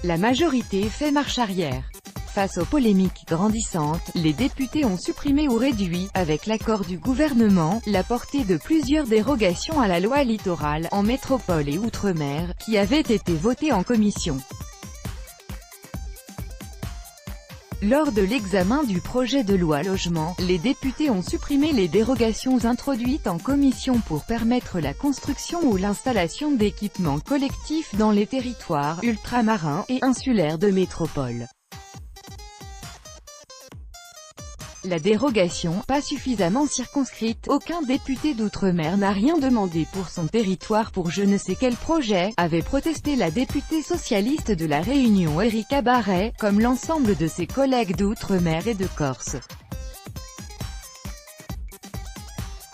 La majorité fait marche arrière. Face aux polémiques grandissantes, les députés ont supprimé ou réduit, avec l'accord du gouvernement, la portée de plusieurs dérogations à la loi littorale, en métropole et outre-mer, qui avaient été votées en commission. Lors de l'examen du projet de loi logement, les députés ont supprimé les dérogations introduites en commission pour permettre la construction ou l'installation d'équipements collectifs dans les territoires ultramarins et insulaires de métropole. La dérogation, pas suffisamment circonscrite, aucun député d'outre-mer n'a rien demandé pour son territoire pour je ne sais quel projet, avait protesté la députée socialiste de La Réunion Erika Barret, comme l'ensemble de ses collègues d'outre-mer et de Corse.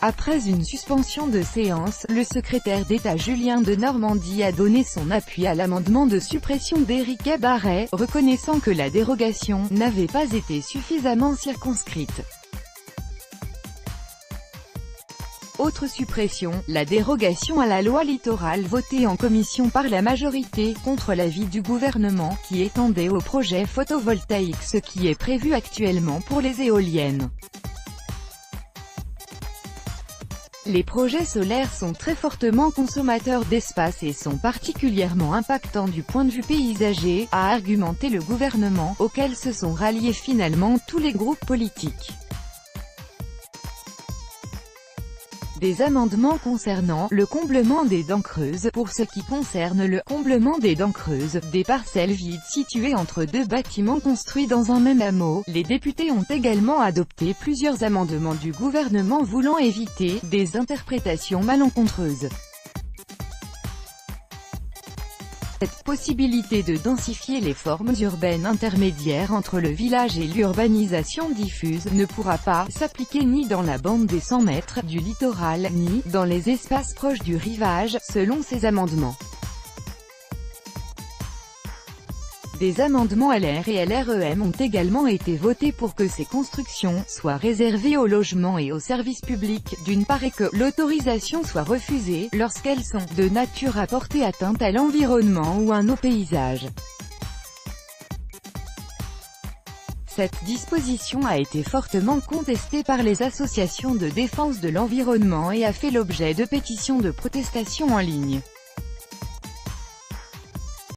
Après une suspension de séance, le secrétaire d'État Julien Denormandie a donné son appui à l'amendement de suppression d'Erika Barret, reconnaissant que la dérogation n'avait pas été suffisamment circonscrite. Autre suppression, la dérogation à la loi littorale votée en commission par la majorité, contre l'avis du gouvernement, qui étendait au projet photovoltaïque ce qui est prévu actuellement pour les éoliennes. Les projets solaires sont très fortement consommateurs d'espace et sont particulièrement impactants du point de vue paysager, a argumenté le gouvernement, auquel se sont ralliés finalement tous les groupes politiques. Des amendements concernant le comblement des dents creuses. Pour ce qui concerne le comblement des dents creuses, des parcelles vides situées entre deux bâtiments construits dans un même hameau, les députés ont également adopté plusieurs amendements du gouvernement voulant éviter des interprétations malencontreuses. Cette possibilité de densifier les formes urbaines intermédiaires entre le village et l'urbanisation diffuse ne pourra pas s'appliquer ni dans la bande des 100 mètres du littoral, ni dans les espaces proches du rivage, selon ces amendements. Des amendements LR et LREM ont également été votés pour que ces constructions soient réservées au logement et aux services publics, d'une part, et que l'autorisation soit refusée lorsqu'elles sont de nature à porter atteinte à l'environnement ou à nos paysages. Cette disposition a été fortement contestée par les associations de défense de l'environnement et a fait l'objet de pétitions de protestation en ligne.